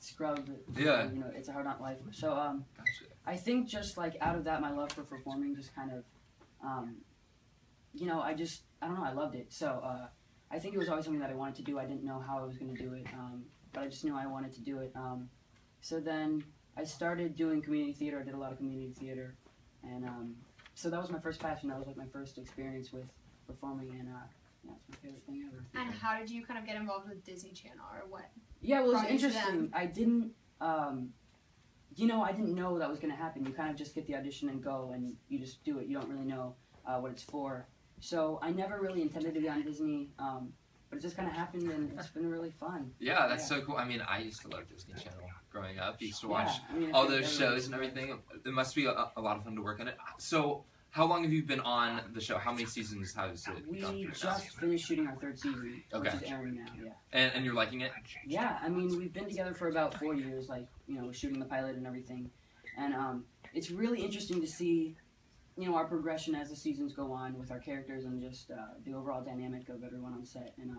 scrub. Yeah. You know, it's a hard knock life. So Gotcha. I think just like out of that, my love for performing just kind of, you know, I don't know, I loved it. So I think it was always something that I wanted to do. I didn't know how I was going to do it, but I just knew I wanted to do it. So then I started doing community theater. I did a lot of community theater, and so that was my first passion. That was like my first experience with performing, and yeah, it's my favorite thing ever. And how did you kind of get involved with Disney Channel, or what? Yeah, well, it's brought you to interesting. them? I didn't, you know, I didn't know that was going to happen. You kind of just get the audition and go, and you just do it. You don't really know what it's for. So I never really intended to be on Disney, but it just kind of happened, and it's been really fun. Yeah, that's so cool. I mean, I used to love Disney Channel growing up. I used to watch I mean, I all think those everyone- shows and everything. It must be a lot of fun to work on it. So, how long have you been on the show? How many seasons has it We gone through now? just finished shooting our third season, Okay. which is airing now. Yeah. And you're liking it? Yeah, I mean, we've been together for about 4 years, like, you know, shooting the pilot and everything. And it's really interesting to see, you know, our progression as the seasons go on with our characters and just the overall dynamic of everyone on set. And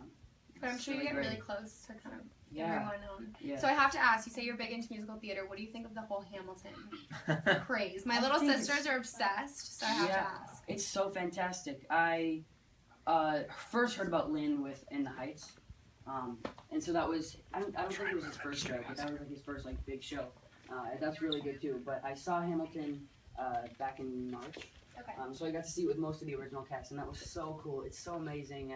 But I'm it's sure you get great. really close to kind of Yeah. everyone. Yeah. So I have to ask, you say you're big into musical theater. What do you think of the whole Hamilton craze? My I little think sisters it's- are obsessed, so I have to ask. It's so fantastic. I first heard about Lynn with In the Heights. And so that was, I don't think it was his first show, but that was like his first like big show. That's really good too. But I saw Hamilton back in March. Okay. So I got to see it with most of the original cast, and that was so cool. It's so amazing.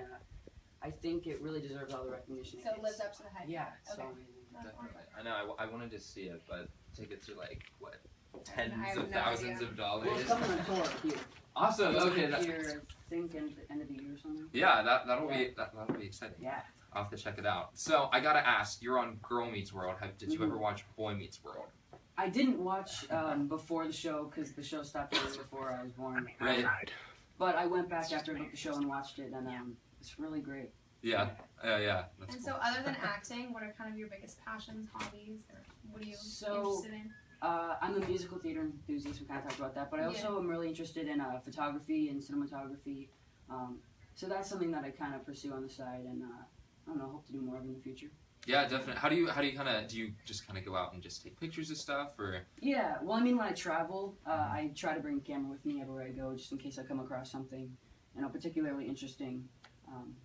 I think it really deserves all the recognition. So it gets. lives up to the hype. Yeah, it's so Okay. amazing. That's Definitely. I know. I wanted to see it, but tickets are like what, tens I have of no thousands idea. of Well, dollars. it's coming on tour here. Awesome. Okay. It's That, here, I think, end of the year or something. yeah. That'll be exciting. Yeah. I'll have to check it out. So I gotta ask, you're on Girl Meets World. Did you ever watch Boy Meets World? I didn't watch before the show because the show stopped airing before I was born. Right. But I went back after I booked the show and watched it, and it's really great. Yeah. Yeah. That's And cool. so other than acting, what are kind of your biggest passions, hobbies, or what are you interested in? I'm a musical theater enthusiast. We kind of talked about that, but I also am really interested in photography and cinematography. So that's something that I kind of pursue on the side, and I don't know, hope to do more of in the future. Yeah, definitely. How do you kind of do you just kind of go out and just take pictures of stuff, or? Yeah, well, I mean, when I travel, I try to bring a camera with me everywhere I go, just in case I come across something, you know, particularly interesting.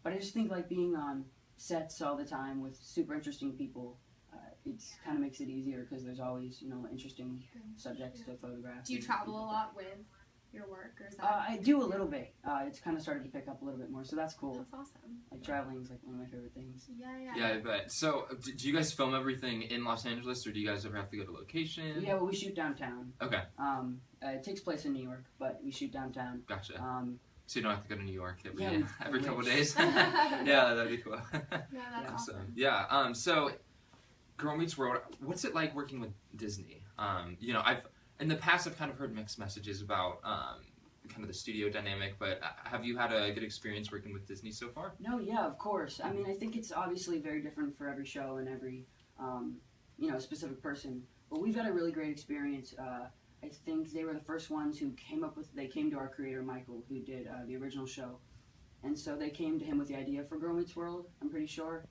But I just think like being on sets all the time with super interesting people, it kind of makes it easier because there's always, you know, interesting subjects to photograph. Do you and travel a people. lot with your work, or is that? I do a little bit. It's kind of started to pick up a little bit more, so that's cool. That's awesome. Like traveling is like one of my favorite things. Yeah, I bet. So, do you guys film everything in Los Angeles, or do you guys ever have to go to location? Yeah, well, we shoot downtown. Okay. It takes place in New York, but we shoot downtown. Gotcha. So you don't have to go to New York every, Yeah, every couple wish. days. Yeah, that'd be cool. Yeah, that's awesome. Yeah. So, Girl Meets World. What's it like working with Disney? You know, in the past I've kind of heard mixed messages about kind of the studio dynamic, but have you had a good experience working with Disney so far? No, yeah, of course. I mean, I think it's obviously very different for every show and every, you know, specific person. But we've had a really great experience. I think they were the first ones who they came to our creator, Michael, who did the original show. And so they came to him with the idea for Girl Meets World, I'm pretty sure.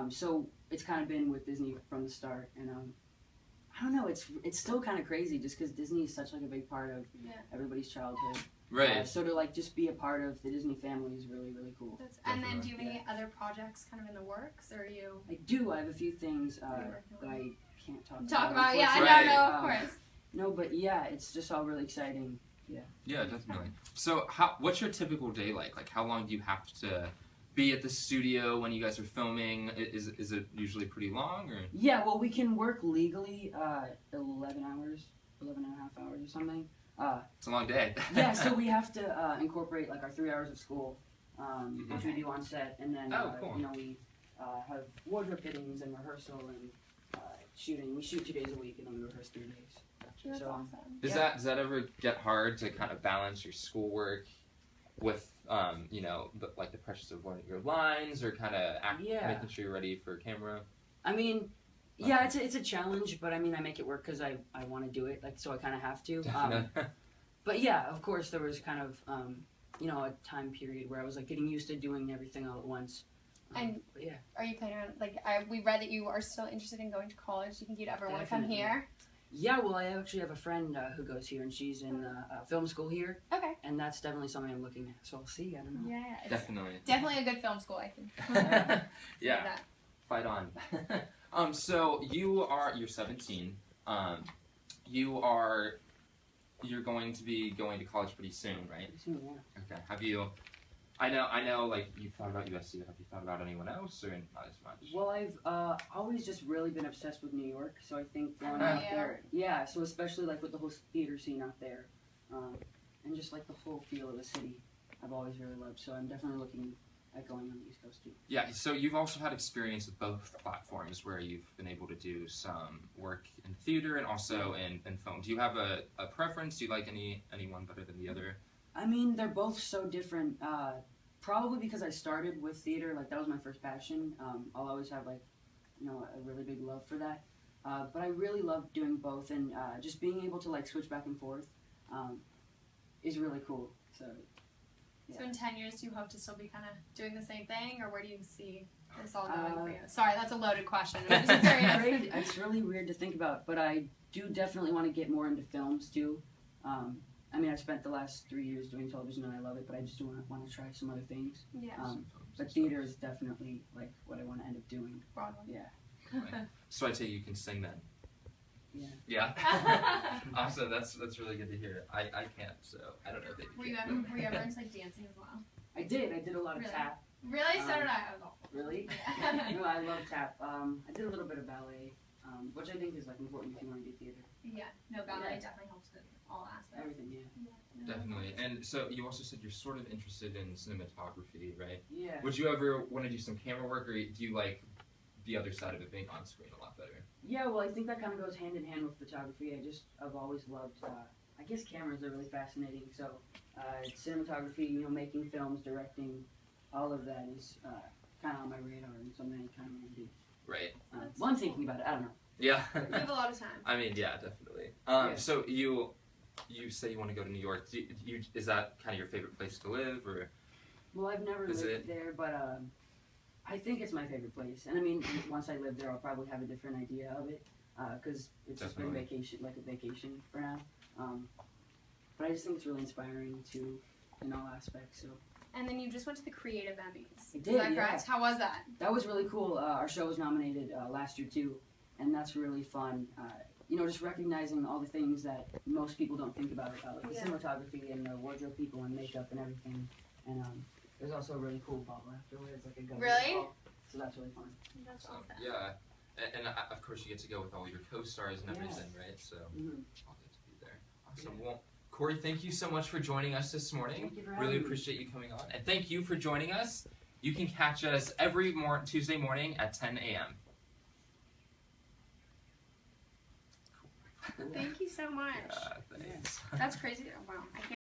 So it's kind of been with Disney from the start. And I don't know, it's still kind of crazy just because Disney is such like a big part of everybody's childhood. Right. So to like just be a part of the Disney family is really, really cool. And then do you have any other projects kind of in the works, or are you I do. I have a few things that working on? I can't talk about? Yeah, I Right. know, of course. No, but yeah, it's just all really exciting. Yeah, definitely. So, what's your typical day like? Like, how long do you have to be at the studio when you guys are filming? Is it usually pretty long, or? Yeah, well, we can work legally 11 hours, 11 and a half hours or something. It's a long day. Yeah, so we have to incorporate like our 3 hours of school, which we do on set, and then cool. you know, we have wardrobe fittings and rehearsal and shooting. We shoot 2 days a week and then we rehearse 3 days. That's So, awesome. Does that ever get hard to kind of balance your schoolwork with you know, like the pressures of learning your lines, or kind of making sure you're ready for camera? I mean, yeah, it's a challenge, but I mean, I make it work because I want to do it, like, so I kind of have to. But yeah, of course, there was kind of, you know, a time period where I was like getting used to doing everything all at once. And But yeah. are you planning on, like, we read that you are still interested in going to college. Do you think you'd ever want to come Definitely. here? Yeah, well, I actually have a friend who goes here, and she's in film school here, Okay. and that's definitely something I'm looking at. So I'll see. I don't know. Yeah, it's Definitely. definitely a good film school, I think. Yeah. That. Fight on. So you're 17. You're going to be going to college pretty soon, right? Pretty soon, yeah. Okay. Have you? I know. Like you've thought about USC. Have you thought about anyone else, or not as much? Well, I've always just really been obsessed with New York, so I think going Oh, out yeah. there, yeah. So especially like with the whole theater scene out there, and just like the whole feel of the city, I've always really loved. So I'm definitely looking at going on the East Coast too. Yeah. So you've also had experience with both platforms, where you've been able to do some work in theater and also in film. Do you have a preference? Do you like any one better than the other? I mean, they're both so different. Probably because I started with theater, like that was my first passion. I'll always have like, a really big love for that. But I really love doing both, and just being able to like switch back and forth is really cool. So. So Yeah. in 10 years, do you hope to still be kind of doing the same thing, or where do you see this all going for you? Sorry, that's a loaded question. I'm just curious. It's really weird to think about, but I do definitely want to get more into films too. I mean, I've spent the last 3 years doing television and I love it, but I just want to try some other things. Yeah. But theater is definitely like what I want to end up doing. Broadway. Yeah. So I take it you can sing then. Yeah. Yeah. Awesome. That's really good to hear. I can't, so I don't know if they Were you ever into like dancing as well? I did a lot of Really? tap. Really? So did I. I was awful. Really? Yeah. No, I love tap. I did a little bit of ballet, which I think is like important if you want to do theater. Yeah. No, ballet Yeah. definitely helps with all aspects. Everything, yeah. Yeah. No. Definitely. And so you also said you're sort of interested in cinematography, right? Yeah. Would you ever want to do some camera work, or do you like the other side of it being on screen a lot better? Yeah, well, I think that kind of goes hand in hand with photography. I've always loved, I guess cameras are really fascinating. So, cinematography, making films, directing, all of that is kind of on my radar and something I kind of want to do. Right. Well, I'm thinking about it. I don't know. Yeah. You have a lot of time. I mean, yeah, definitely. Yeah. So you say you want to go to New York. Is that kind of your favorite place to live, or? Well, I've never Is lived there, but I think it's my favorite place. And I mean, once I live there, I'll probably have a different idea of it because it's just been Definitely. a vacation for now. But I just think it's really inspiring too, in all aspects. So. And then you just went to the Creative Emmys. I Is did, that yeah. correct? How was that? That was really cool. Our show was nominated last year too, and that's really fun. Just recognizing all the things that most people don't think about, like the Yeah. cinematography and the wardrobe people and makeup and everything. And there's also a really cool ball afterwards, like a government Really? ball. So that's really fun. That's So, awesome. yeah. And of course you get to go with all your co-stars and everything, right? So Mm-hmm. I'll get to be there. Awesome. Well, Corey, thank you so much for joining us this morning. Thank you for Really having me. appreciate you coming on, and thank you for joining us. You can catch us every Tuesday morning at 10 a.m. Thank you so much. Thanks. That's crazy. Wow. I can't